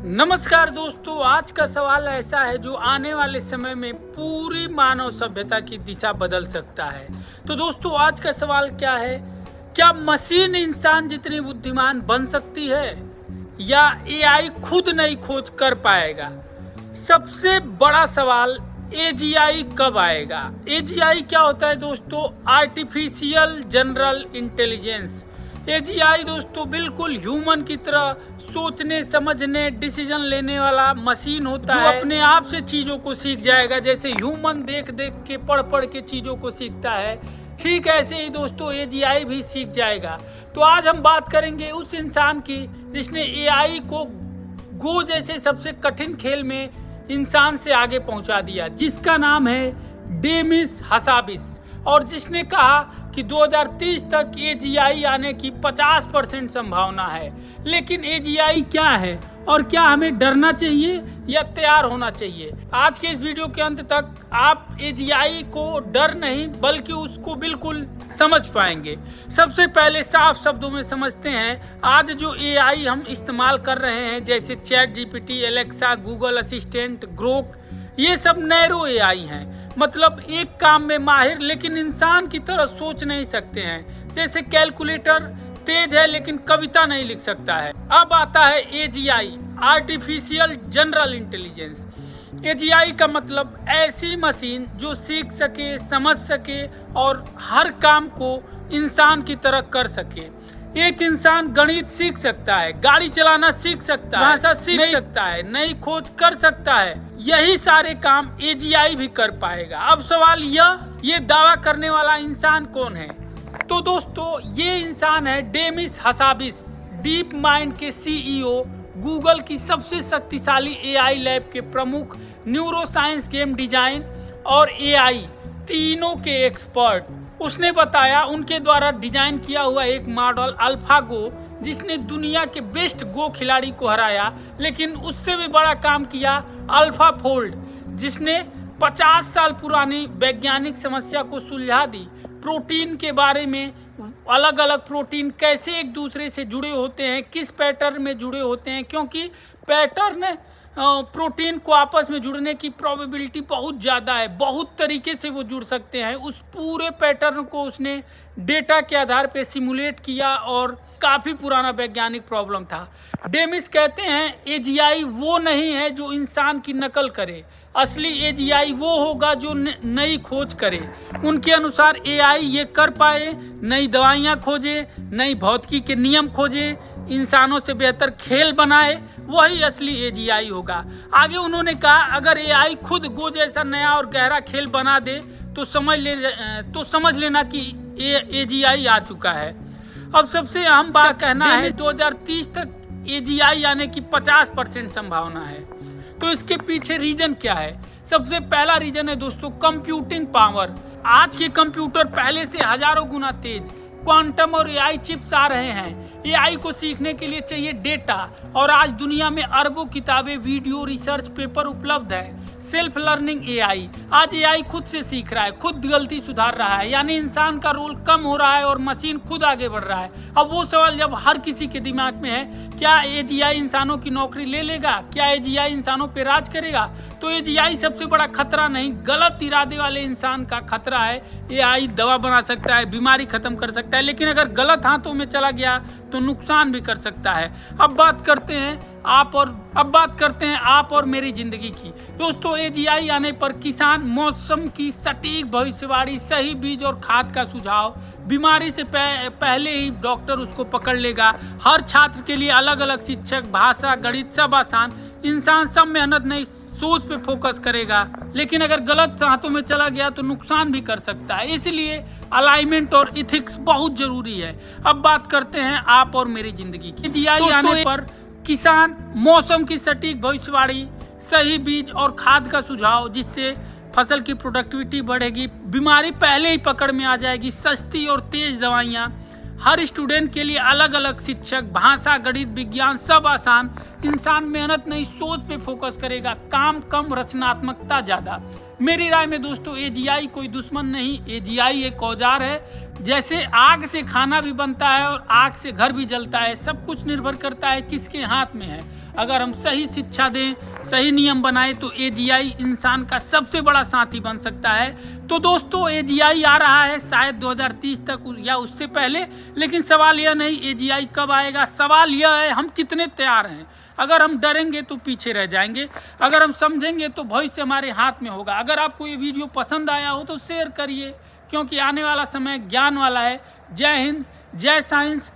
नमस्कार दोस्तों, आज का सवाल ऐसा है जो आने वाले समय में पूरी मानव सभ्यता की दिशा बदल सकता है। तो दोस्तों, आज का सवाल क्या है? क्या मशीन इंसान जितनी बुद्धिमान बन सकती है या एआई खुद नई खोज कर पाएगा? सबसे बड़ा सवाल, एजीआई कब आएगा? एजीआई क्या होता है दोस्तों? Artificial general intelligence. एजीआई दोस्तों बिल्कुल ह्यूमन की तरह सोचने समझने डिसीजन लेने वाला मशीन होता है, जो अपने आप से चीजों को सीख जाएगा। जैसे ह्यूमन देख देख के पढ़ पढ़ के चीजों को सीखता है, ठीक ऐसे ही दोस्तों एजीआई भी सीख जाएगा। तो आज हम बात करेंगे उस इंसान की जिसने एआई को गो जैसे सबसे कठिन खेल में इंसान से आगे पहुंचा दिया, जिसका नाम है डेमिस हासाबिस, और जिसने कहा कि 2030 तक एजीआई आने की 50% संभावना है। लेकिन एजीआई क्या है और क्या हमें डरना चाहिए या तैयार होना चाहिए? आज के इस वीडियो के अंत तक आप एजीआई को डर नहीं बल्कि उसको बिल्कुल समझ पाएंगे। सबसे पहले साफ शब्दों में समझते हैं, आज जो एआई हम इस्तेमाल कर रहे हैं जैसे chat GPT, Alexa, Google assistant, Grok, ये सब नैरो एआई हैं। मतलब एक काम में माहिर लेकिन इंसान की तरह सोच नहीं सकते हैं। जैसे कैलकुलेटर तेज है लेकिन कविता नहीं लिख सकता है। अब आता है AGI, artificial general intelligence. AGI का मतलब ऐसी मशीन जो सीख सके, समझ सके और हर काम को इंसान की तरह कर सके। एक इंसान गणित सीख सकता है, गाड़ी चलाना सीख सकता है, भाषा सीख सकता है, नई खोज कर सकता है, यही सारे काम एजीआई भी कर पाएगा। अब सवाल ये दावा करने वाला इंसान कौन है? तो दोस्तों ये इंसान है डेमिस हासाबिस, डीप माइंड के सीईओ, गूगल की सबसे शक्तिशाली एआई लैब के प्रमुख, न्यूरो साइंस, गेम डिजाइन और एआई तीनों के एक्सपर्ट। उसने बताया उनके द्वारा डिजाइन किया हुआ एक मॉडल अल्फागो, जिसने दुनिया के बेस्ट गो खिलाड़ी को हराया। लेकिन उससे भी बड़ा काम किया अल्फा फोल्ड, जिसने 50 साल पुरानी वैज्ञानिक समस्या को सुलझा दी। प्रोटीन के बारे में, अलग अलग प्रोटीन कैसे एक दूसरे से जुड़े होते हैं, किस पैटर्न में जुड़े होते हैं, क्योंकि पैटर्न प्रोटीन को आपस में जुड़ने की प्रोबेबिलिटी बहुत ज़्यादा है, बहुत तरीके से वो जुड़ सकते हैं। उस पूरे पैटर्न को उसने डेटा के आधार पे सिमुलेट किया और काफ़ी पुराना वैज्ञानिक प्रॉब्लम था। डेमिस कहते हैं एजीआई वो नहीं है जो इंसान की नकल करे, असली एजीआई वो होगा जो नई खोज करे। उनके अनुसार एआई ये कर पाए, नई दवाइयाँ खोजे, नई भौतिकी के नियम खोजे, इंसानों से बेहतर खेल बनाए, वही असली एजीआई होगा। आगे उन्होंने कहा अगर एआई खुद गो जैसा नया और गहरा खेल बना दे तो समझ लेना कि एजीआई आ चुका है। अब सबसे अहम बात कहना है 2030 तक एजीआई आने की 50% संभावना है। तो इसके पीछे रीजन क्या है? सबसे पहला रीजन है दोस्तों कंप्यूटिंग पावर। आज के कंप्यूटर पहले से हजारों गुना तेज क्वांटम और एआई चिप्स आ रहे हैं। एआई को सीखने के लिए चाहिए डेटा, और आज दुनिया में अरबों किताबें, वीडियो, रिसर्च पेपर उपलब्ध है। सेल्फ लर्निंग एआई, आज एआई खुद से सीख रहा है, खुद गलती सुधार रहा है, यानी इंसान का रोल कम हो रहा है और मशीन खुद आगे बढ़ रहा है। अब वो सवाल जब हर किसी के दिमाग में है, क्या एजीआई इंसानों की नौकरी ले लेगा? क्या एजीआई इंसानों पे राज करेगा? तो एजीआई सबसे बड़ा खतरा नहीं, गलत इरादे वाले इंसान का खतरा है। एआई दवा बना सकता है, बीमारी खत्म कर सकता है, लेकिन अगर गलत हाथों में चला गया तो नुकसान भी कर सकता है। अब बात करते हैं आप और मेरी जिंदगी की। दोस्तों एजीआई आने पर किसान मौसम की सटीक भविष्यवाणी, सही बीज और खाद का सुझाव, बीमारी से पहले ही डॉक्टर उसको पकड़ लेगा। हर छात्र के लिए अलग अलग शिक्षक, भाषा, गणित सब आसान। इंसान सब मेहनत नहीं, सोच पे फोकस करेगा, लेकिन अगर गलत हाथों में चला गया तो नुकसान भी कर सकता है। इसलिए अलाइनमेंट और इथिक्स बहुत जरूरी है। अब बात करते हैं आप और मेरी जिंदगी की। एजीआई आने पर किसान मौसम की सटीक भविष्यवाणी, सही बीज और खाद का सुझाव, जिससे फसल की प्रोडक्टिविटी बढ़ेगी, बीमारी पहले ही पकड़ में आ जाएगी, सस्ती और तेज दवाइयाँ, हर स्टूडेंट के लिए अलग अलग शिक्षक, भाषा, गणित, विज्ञान सब आसान। इंसान मेहनत नहीं सोच पे फोकस करेगा, काम कम, रचनात्मकता ज़्यादा। मेरी राय में दोस्तों एजीआई कोई दुश्मन नहीं, एजीआई एक औजार है। जैसे आग से खाना भी बनता है और आग से घर भी जलता है, सब कुछ निर्भर करता है किसके हाथ में है। अगर हम सही शिक्षा दें, सही नियम बनाए तो AGI इंसान का सबसे बड़ा साथी बन सकता है। तो दोस्तों AGI आ रहा है शायद 2030 तक या उससे पहले, लेकिन सवाल यह नहीं AGI कब आएगा, सवाल यह है हम कितने तैयार हैं। अगर हम डरेंगे तो पीछे रह जाएंगे, अगर हम समझेंगे तो भविष्य हमारे हाथ में होगा। अगर आपको ये वीडियो पसंद आया हो तो शेयर करिए, क्योंकि आने वाला समय ज्ञान वाला है। जय हिंद, जय साइंस,